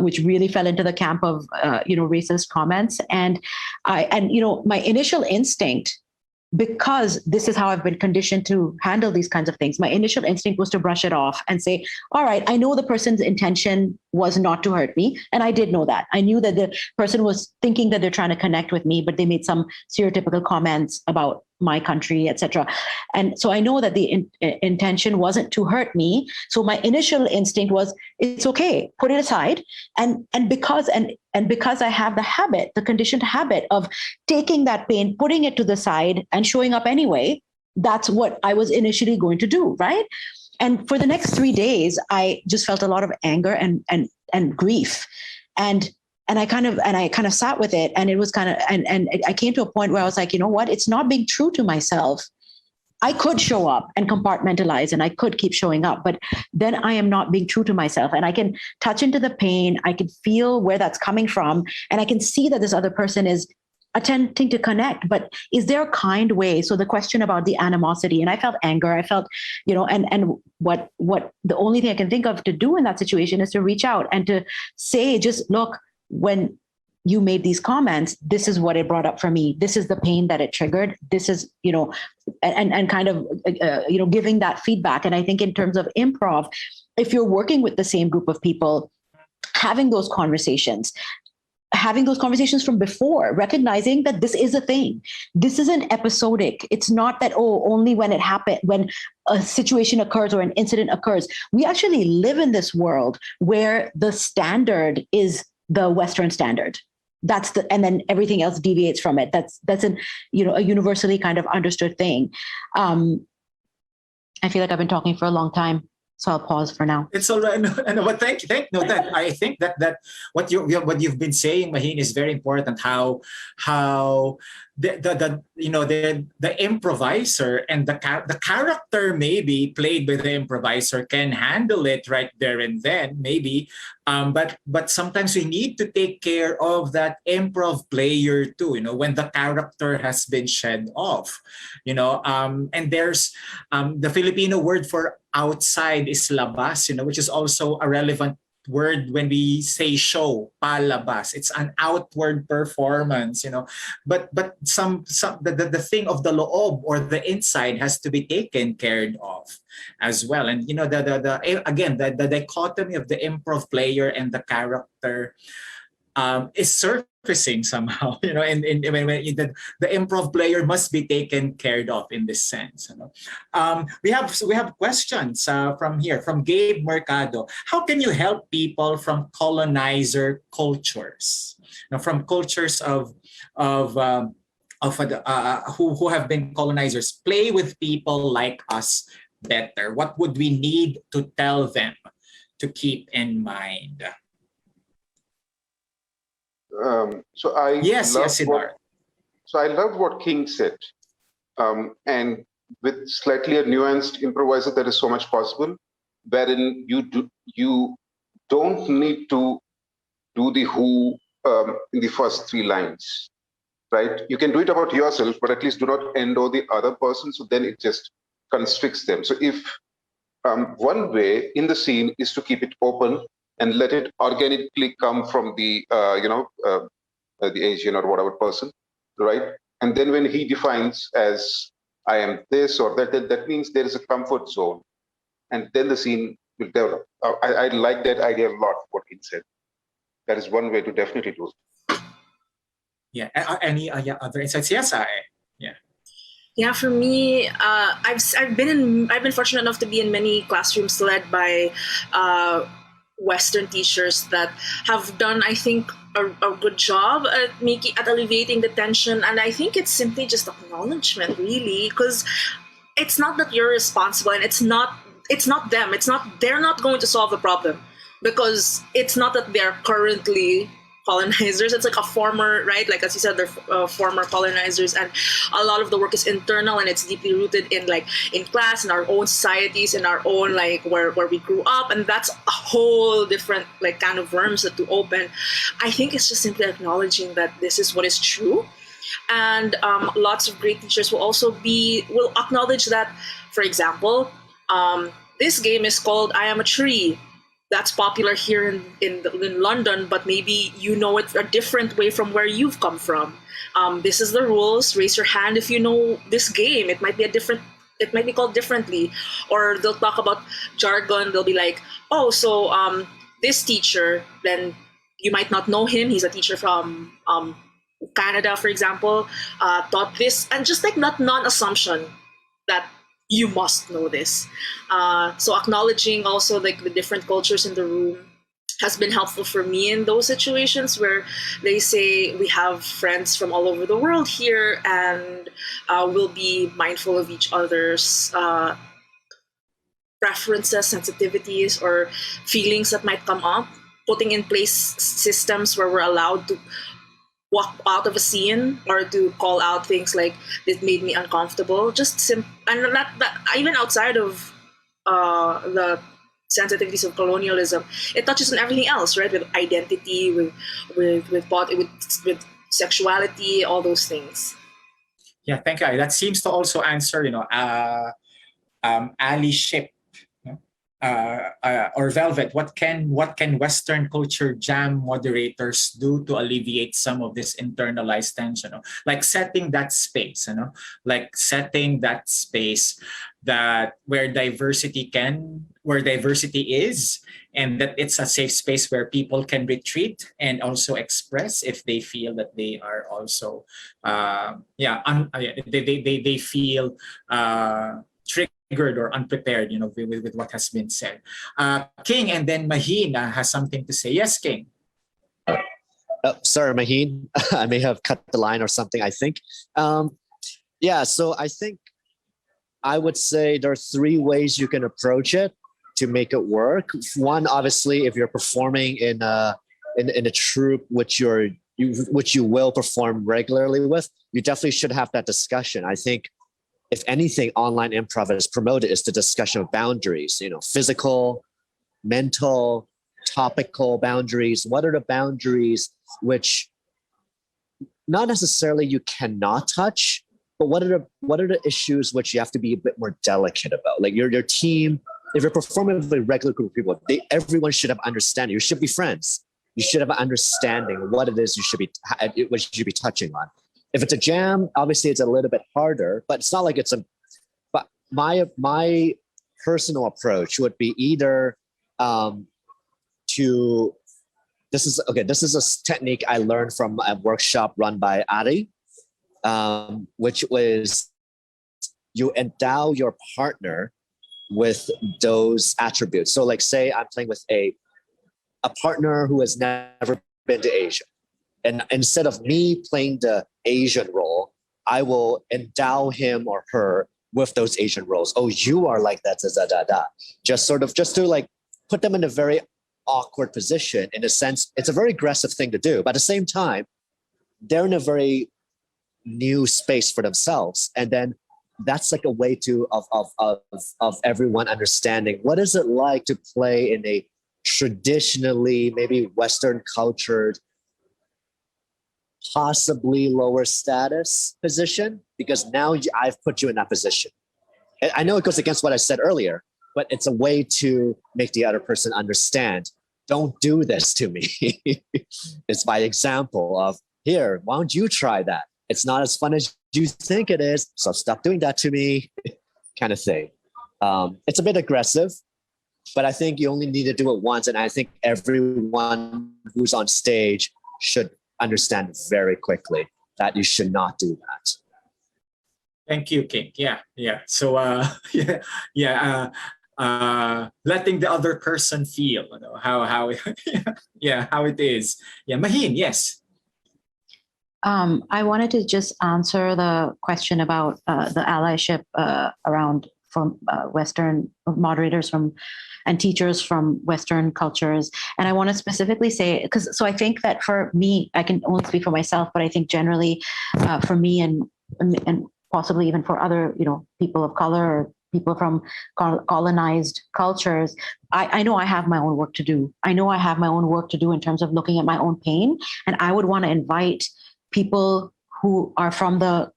which really fell into the camp of racist comments. And my initial instinct, because this is how I've been conditioned to handle these kinds of things, my initial instinct was to brush it off and say, all right, I know the person's intention was not to hurt me. And I did know that. I knew that the person was thinking that they're trying to connect with me, but they made some stereotypical comments about my country, etc. And so I know that the intention wasn't to hurt me. So my initial instinct was, it's okay, put it aside. And because I have the conditioned habit of taking that pain, putting it to the side and showing up anyway, that's what I was initially going to do, right? And for the next 3 days, I just felt a lot of anger and grief. And I kind of sat with it, and it was kind of, and I came to a point where I was like, you know what? It's not being true to myself. I could show up and compartmentalize, and I could keep showing up, but then I am not being true to myself. And I can touch into the pain. I can feel where that's coming from. And I can see that this other person is attempting to connect, but is there a kind way? So the question about the animosity, and I felt anger, I felt, and what the only thing I can think of to do in that situation is to reach out and to say, just look, when you made these comments, this is what it brought up for me. This is the pain that it triggered. This is, and kind of, giving that feedback. And I think in terms of improv, if you're working with the same group of people, having those conversations from before, recognizing that this is a thing. This isn't episodic. It's not that, only when it happened, when a situation occurs or an incident occurs. We actually live in this world where the standard is the Western standard. And then everything else deviates from it. That's a universally kind of understood thing. I feel like I've been talking for a long time, so I'll pause for now. It's all right. No, but thank you. No, that I think that what you've been saying, Maheen, is very important. How the improviser and the character maybe played by the improviser can handle it right there and then maybe, but sometimes we need to take care of that improv player too, when the character has been shed off, and there's the Filipino word for outside is labas, which is also a relevant word when we say show, palabas. It's an outward performance, but the thing of the loob or the inside has to be taken care of as well. And the dichotomy of the improv player and the character is surfacing somehow, and when the improv player must be taken care of in this sense. We have questions from here, from Gabe Mercado. How can you help people from colonizer cultures, from cultures who have been colonizers, play with people like us better? What would we need to tell them to keep in mind? So I loved what King said, and with slightly a nuanced improviser, there is so much possible, wherein you don't need to do the who in the first three lines, right? You can do it about yourself, but at least do not endo the other person, so then it just constricts them. So if one way in the scene is to keep it open and let it organically come from the the Asian or whatever person, right? And then when he defines as I am this or that means there is a comfort zone, and then the scene will develop. I like that idea a lot. What he said, that is one way to definitely do it. Yeah. Any other insights? Yes, Yeah, for me, I've been fortunate enough to be in many classrooms led by Western teachers that have done, I think, a good job at alleviating the tension. And I think it's simply just acknowledgement, really, because it's not that you're responsible, and it's not them. They're not going to solve the problem, because it's not that they're currently colonizers. It's like a former, right? Like as you said, they're former colonizers, and a lot of the work is internal, and it's deeply rooted in class, in our own societies, in our own where we grew up, and that's a whole different kind of worms to open. I think it's just simply acknowledging that this is what is true, and lots of great teachers will acknowledge that. For example, this game is called I Am a Tree. That's popular here in London, but maybe you know it a different way from where you've come from. This is the rules. Raise your hand if you know this game. It might be called differently, or they'll talk about jargon. They'll be like, oh, so this teacher, then you might not know him. He's a teacher from Canada, for example, taught this, and just not non-assumption that you must know this. So acknowledging also the different cultures in the room has been helpful for me in those situations where they say we have friends from all over the world here, and we'll be mindful of each other's preferences, sensitivities, or feelings that might come up, putting in place systems where we're allowed to walk out of a scene or to call out things like this made me uncomfortable, and that even outside of the sensitivities of colonialism, it touches on everything else, right? With identity, with sexuality, all those things. Yeah, thank you. That seems to also answer, Ali Ship, or Velvet. What can Western culture jam moderators do to alleviate some of this internalized tension? Like setting that space, that where diversity is, and that it's a safe space where people can retreat and also express if they feel that they are also they feel triggered or unprepared, with what has been said. King, and then Maheen has something to say. Yes, King. Sorry, Maheen. I may have cut the line or something, I think. So I think I would say there are three ways you can approach it to make it work. One, obviously, if you're performing in a in a troupe which which you will perform regularly with, you definitely should have that discussion. I think if anything, online improv is promoted is the discussion of boundaries, physical, mental, topical boundaries. What are the boundaries which not necessarily you cannot touch, but what are the issues which you have to be a bit more delicate about? Like your team, if you're performing with a regular group of people, everyone should have understanding. You should be friends. You should have an understanding what it is you should be touching on. If it's a jam, obviously it's a little bit harder, but it's not like it's a. But my personal approach would be either this is a technique I learned from a workshop run by Ari, which was you endow your partner with those attributes. So like say I'm playing with a partner who has never been to Asia. And instead of me playing the Asian role, I will endow him or her with those Asian roles. Oh, you are like that, da, da, da. Just to like put them in a very awkward position. In a sense, it's a very aggressive thing to do. But at the same time, they're in a very new space for themselves. And then that's like a way of everyone understanding what is it like to play in a traditionally maybe Western cultured, possibly lower status position, because now I've put you in that position. And I know it goes against what I said earlier, but it's a way to make the other person understand. Don't do this to me. It's by example of, here, why don't you try that? It's not as fun as you think it is, so stop doing that to me, kind of thing. It's a bit aggressive, but I think you only need to do it once. And I think everyone who's on stage should understand very quickly that you should not do that. Thank you, King. Yeah. So, letting the other person feel, how how it is. Yeah, Maheen, yes. I wanted to just answer the question about the allyship around from Western moderators and teachers from Western cultures. And I want to specifically say, so I think that for me, I can only speak for myself, but I think generally for me and possibly even for other, people of color or people from colonized cultures, I know I have my own work to do. I know I have my own work to do in terms of looking at my own pain. And I would want to invite people who are from the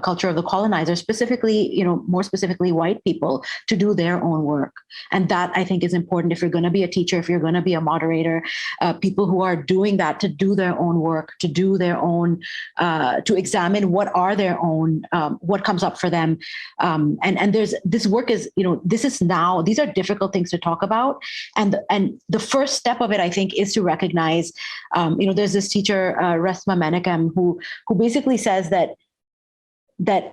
culture of the colonizers, specifically, more specifically white people, to do their own work. And that I think is important if you're going to be a teacher, if you're going to be a moderator, people who are doing that to do their own work, to do their own, to examine what are their own, what comes up for them. And there's this work is, these are difficult things to talk about. And the first step of it, I think, is to recognize, there's this teacher, Resma Menachem, who basically says that the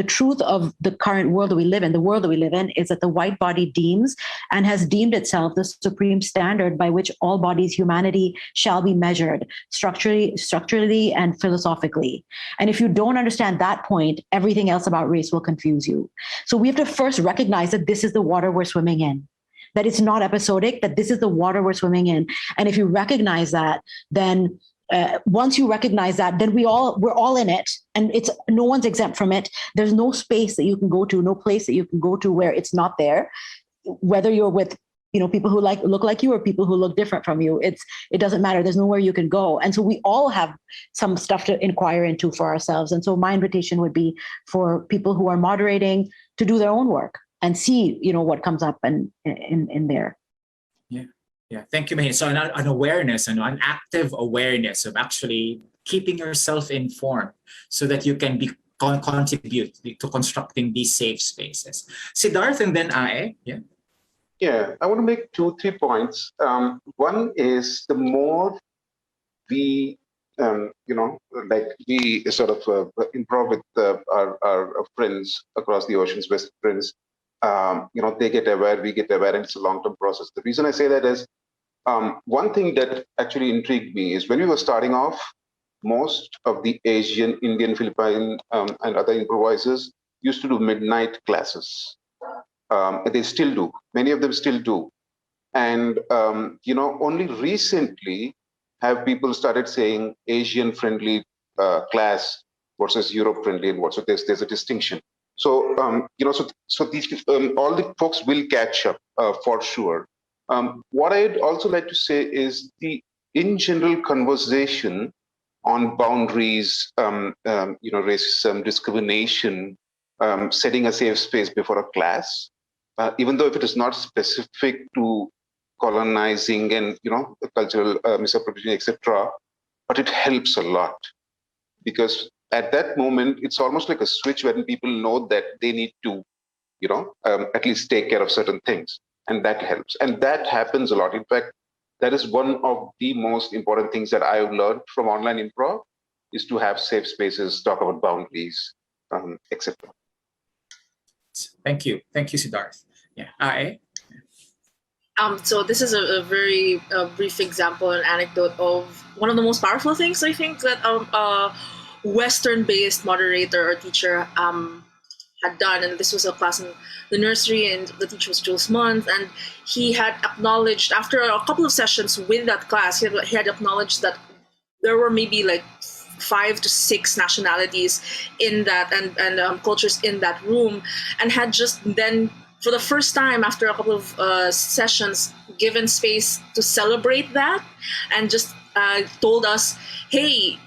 truth of the current world that we live in, the world that we live in, is that the white body deems and has deemed itself the supreme standard by which all bodies' humanity shall be measured structurally and philosophically. And if you don't understand that point, everything else about race will confuse you. So we have to first recognize that this is the water we're swimming in, that it's not episodic, that this is the water we're swimming in. And if you recognize that, then once you recognize that, then we're all in it, and it's no one's exempt from it. There's no space that you can go to, no place that you can go to where it's not there. Whether you're with people who look like you or people who look different from you, it doesn't matter. There's nowhere you can go, and so we all have some stuff to inquire into for ourselves. And so my invitation would be for people who are moderating to do their own work and see what comes up in there. Yeah, thank you, Maheen. So an awareness, an active awareness of actually keeping yourself informed so that you can contribute to constructing these safe spaces. Siddharth and then Aih. Yeah, I want to make 2-3 points. One is the more we, we sort of improv with our friends across the oceans, West friends, they get aware, we get aware, and it's a long-term process. The reason I say that is, one thing that actually intrigued me is when we were starting off, most of the Asian, Indian, Philippine, and other improvisers used to do midnight classes. They still do. Many of them still do. And only recently have people started saying Asian-friendly class versus Europe-friendly, and what. So there's a distinction. So so these all the folks will catch up for sure. What I'd also like to say is in general conversation on boundaries, racism, discrimination, setting a safe space before a class, even though if it is not specific to colonizing and cultural misappropriation, etc., but it helps a lot, because at that moment it's almost like a switch when people know that they need to at least take care of certain things, and that helps, and that happens a lot. In fact, that is one of the most important things that I've learned from online improv, is to have safe spaces, talk about boundaries, etc. Thank you, Siddharth. Yeah, Aih. So this is a very brief example and anecdote of one of the most powerful things I think that a Western-based moderator or teacher had done. And this was a class in the nursery, and the teacher was Jules Mundt, and he had acknowledged, after a couple of sessions with that class, he had acknowledged that there were maybe like 5 to 6 nationalities in that and cultures in that room, and had just then, for the first time after a couple of sessions, given space to celebrate that, and just told us, hey,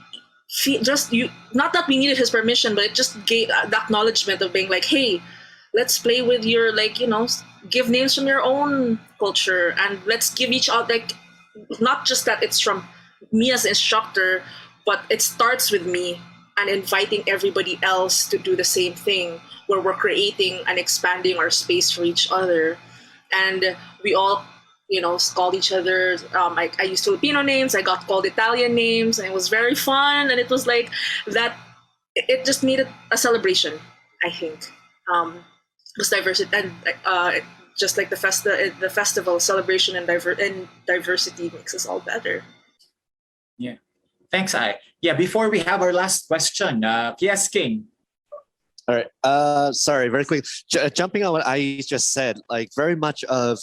not that we needed his permission, but it just gave the acknowledgement of being like, hey, let's play with your, give names from your own culture, and let's give each other, not just that it's from me as instructor, but it starts with me, and inviting everybody else to do the same thing, where we're creating and expanding our space for each other. And we all, called each other. I used Filipino names, I got called Italian names, and it was very fun. And it was like that, it just made it a celebration, I think. Because diversity, and just like the festival celebration and diversity makes us all better. Yeah. Thanks, Aih. Yeah, before we have our last question, yes, King. All right. Sorry, very quick. Jumping on what I just said, very much of,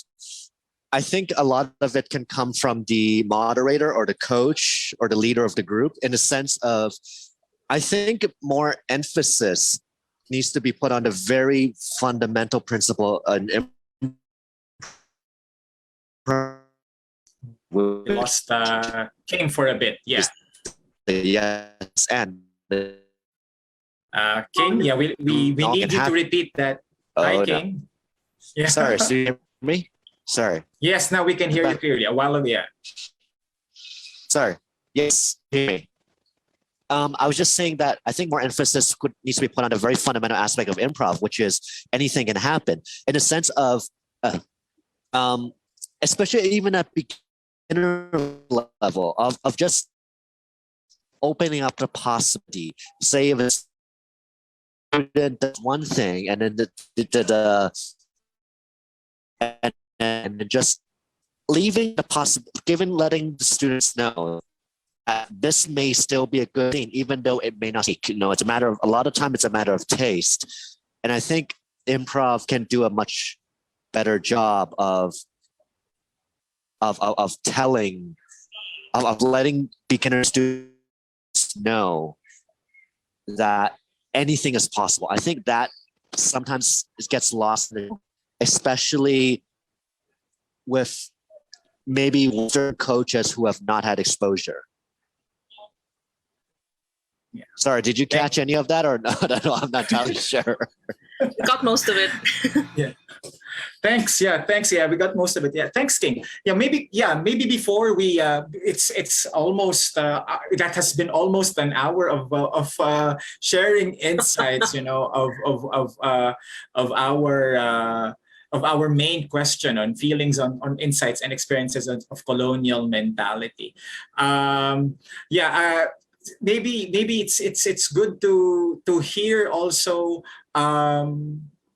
I think a lot of it can come from the moderator or the coach or the leader of the group, in the sense of, I think more emphasis needs to be put on the very fundamental principle. We lost King for a bit. Yeah. Yes, and King, yeah, we need you to repeat that. Hi, King. No. Yeah. Sorry, so you hear me? Sorry. Yes, now we can hear you clearly. A while ago, yeah. Sorry. Yes, hear me. I was just saying that I think more emphasis needs to be put on a very fundamental aspect of improv, which is anything can happen, in the sense of, especially even at beginner level, of just opening up the possibility. Say if a student does one thing, and then and just leaving the letting the students know that this may still be a good thing, even though it may not be. It's a matter of, a lot of time it's a matter of taste. And I think improv can do a much better job of telling, of letting beginner students know that anything is possible. I think that sometimes it gets lost, especially with maybe certain coaches who have not had exposure. Yeah. Sorry, did you catch any of that or no? No, I'm not entirely sure. Got most of it. Yeah. Thanks. Yeah. Thanks. Yeah, we got most of it. Yeah. Thanks, King. Yeah. Maybe before we, it's almost that has been almost an hour of sharing insights. Of our main question on feelings, on insights and experiences of colonial mentality. Maybe it's good to hear also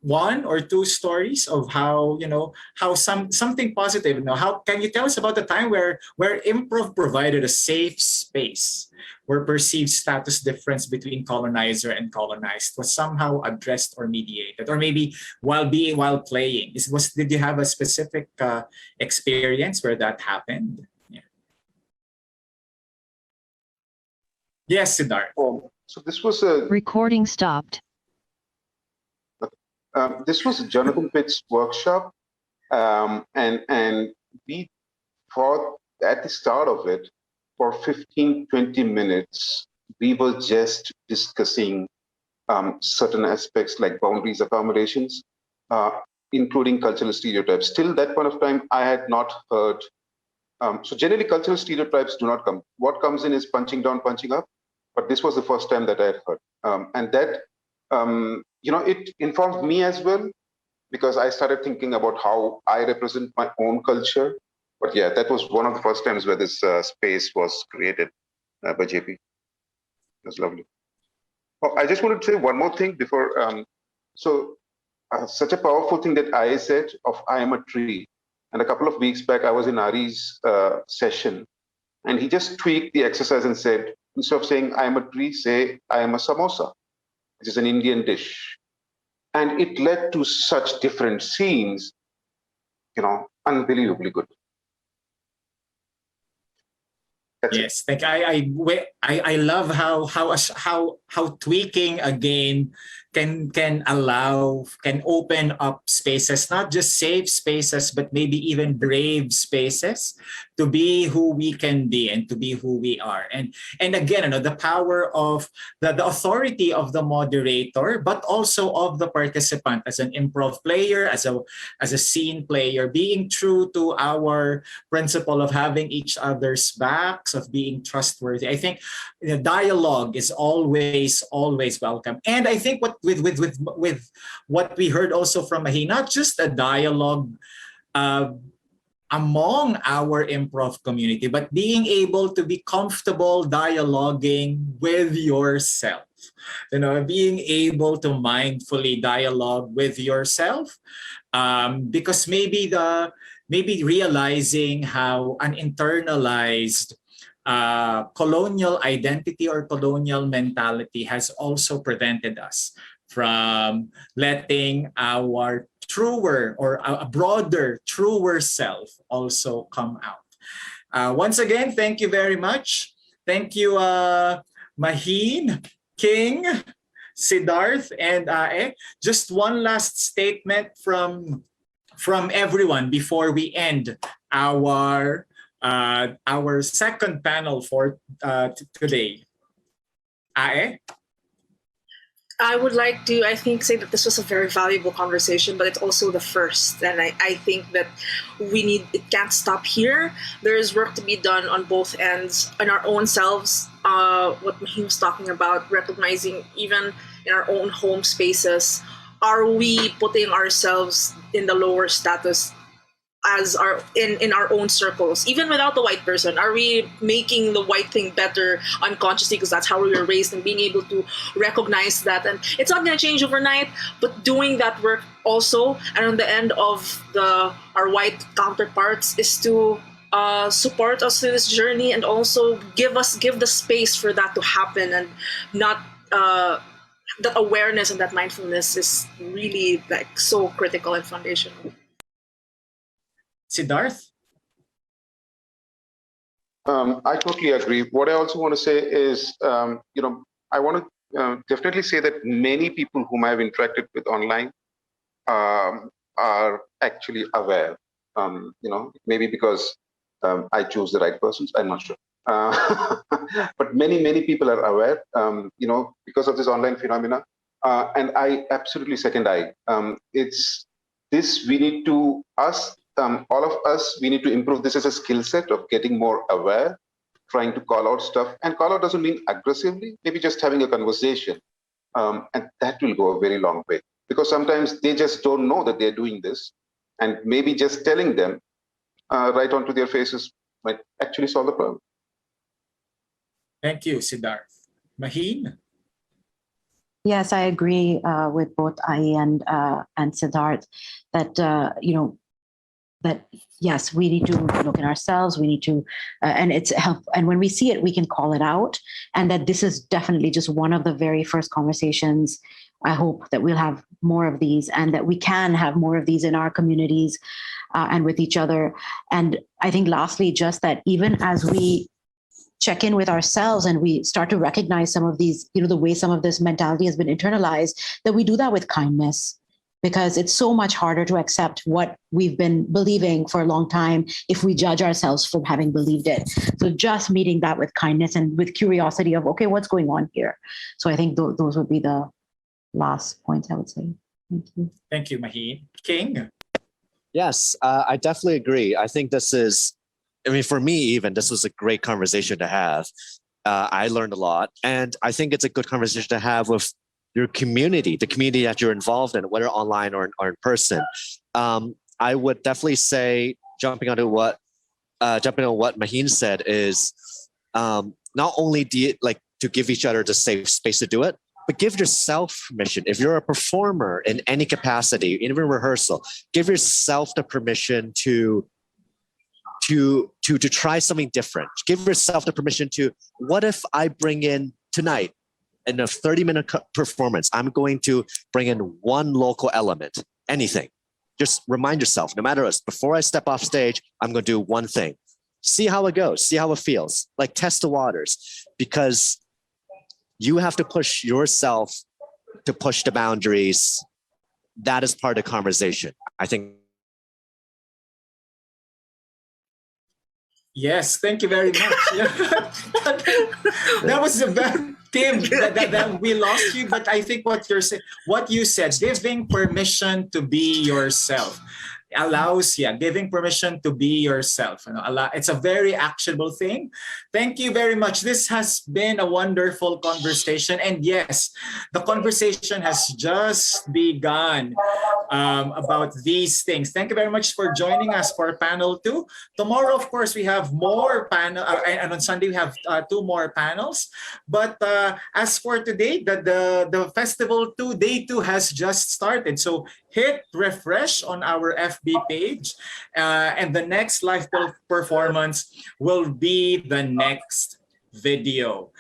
one or two stories of how, how something positive, how can you tell us about the time where improv provided a safe space where perceived status difference between colonizer and colonized was somehow addressed or mediated, or maybe while playing? Did you have a specific experience where that happened? Yeah. Yes, Siddharth. So this was a Recording stopped. this was a Jonathan Pitt's workshop, and we thought at the start of it, for 15-20 minutes, we were just discussing certain aspects like boundaries, accommodations, including cultural stereotypes. Till that point of time, I had not heard. So generally, cultural stereotypes do not come. What comes in is punching down, punching up. But this was the first time that I had heard, and that it informed me as well, because I started thinking about how I represent my own culture. But yeah, that was one of the first times where this space was created by JP. It was lovely. Oh, I just wanted to say one more thing before. Such a powerful thing that I said of "I am a tree," and a couple of weeks back I was in Ari's session, and he just tweaked the exercise and said, instead of saying "I am a tree," say "I am a samosa," which is an Indian dish. And it led to such different scenes, unbelievably good. Yes, like I love how tweaking again can open up spaces, not just safe spaces, but maybe even brave spaces to be who we can be and to be who we are. And again, the power of the authority of the moderator, but also of the participant as an improv player, as a scene player, being true to our principle of having each other's backs, of being trustworthy. I think the dialogue is always welcome. And I think with what we heard also from Maheen, not just a dialogue among our improv community, but being able to be comfortable dialoguing with yourself. Being able to mindfully dialogue with yourself, because maybe realizing how an internalized colonial identity or colonial mentality has also prevented us from letting our truer or a broader, truer self also come out. Once again, thank you very much. Thank you, Maheen, King, Siddharth, and Aih. Just one last statement from everyone before we end our second panel for today. Aih? I would like to, say that this was a very valuable conversation, but it's also the first. And I think that it can't stop here. There is work to be done on both ends, in our own selves, what Maheen was talking about, recognizing even in our own home spaces, are we putting ourselves in the lower status as in our own circles, even without the white person? Are we making the white thing better unconsciously because that's how we were raised, and being able to recognize that? And it's not going to change overnight, but doing that work also, and on the end of our white counterparts, is to support us through this journey, and also give the space for that to happen, and not the awareness and that mindfulness is really so critical and foundational. Siddharth? I totally agree. What I also want to say is, I want to definitely say that many people whom I've interacted with online are actually aware. Maybe because I chose the right persons, I'm not sure. But many people are aware, because of this online phenomena. And I absolutely second it's this, we need to, all of us, we need to improve this as a skill set of getting more aware, trying to call out stuff. And call out doesn't mean aggressively, maybe just having a conversation. And that will go a very long way, because sometimes they just don't know that they're doing this. And maybe just telling them right onto their faces might actually solve the problem. Thank you, Siddharth. Maheen? Yes, I agree with both Aih and Siddharth that that yes, we need to look at ourselves. We need to, and it's help. And when we see it, we can call it out. And that this is definitely just one of the very first conversations. I hope that we'll have more of these, and that we can have more of these in our communities and with each other. And I think, lastly, just that even as we check in with ourselves and we start to recognize some of these, the way some of this mentality has been internalized, that we do that with kindness, because it's so much harder to accept what we've been believing for a long time if we judge ourselves for having believed it. So just meeting that with kindness and with curiosity of, okay, what's going on here? So I think those would be the last points I would say. Thank you. Thank you, Maheen. King? Yes, I definitely agree. I think this is, for me, even, this was a great conversation to have. I learned a lot. And I think it's a good conversation to have with your community, the community that you're involved in, whether online or in person. I would definitely say, jumping on what Maheen said, is not only do you, to give each other the safe space to do it, but give yourself permission. If you're a performer in any capacity, even rehearsal, give yourself the permission to try something different. Give yourself the permission to, what if I bring in tonight, in a 30-minute performance, I'm going to bring in one local element, anything. Just remind yourself, no matter what, before I step off stage, I'm going to do one thing. See how it goes, see how it feels, test the waters, because you have to push yourself to push the boundaries. That is part of the conversation, I think. Yes, thank you very much. That was a bad Tim, that we lost you, but I think what you said, giving permission to be yourself, giving permission to be yourself. It's a very actionable thing. Thank you very much. This has been a wonderful conversation. And yes, the conversation has just begun about these things. Thank you very much for joining us for panel 2. Tomorrow, of course, we have more panel, and on Sunday we have 2 more panels. But as for today, the Festival 2, Day 2 has just started. So hit refresh on our FB page, and the next live performance will be the next video.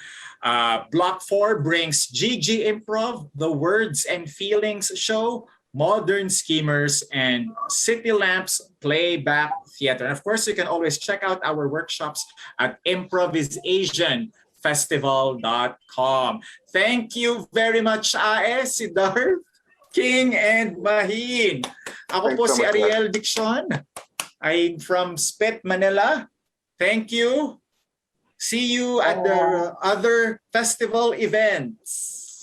Block 4 brings GG Improv, the Words and Feelings Show, Modern Schemers, and City Lamps Playback Theater. And of course, you can always check out our workshops at improvisationfestival.com. Thank you very much, Aih, Siddharth, King, and Maheen. Ako po si Ariel Diccion. I'm from Spit, Manila. Thank you. See you at the other festival events.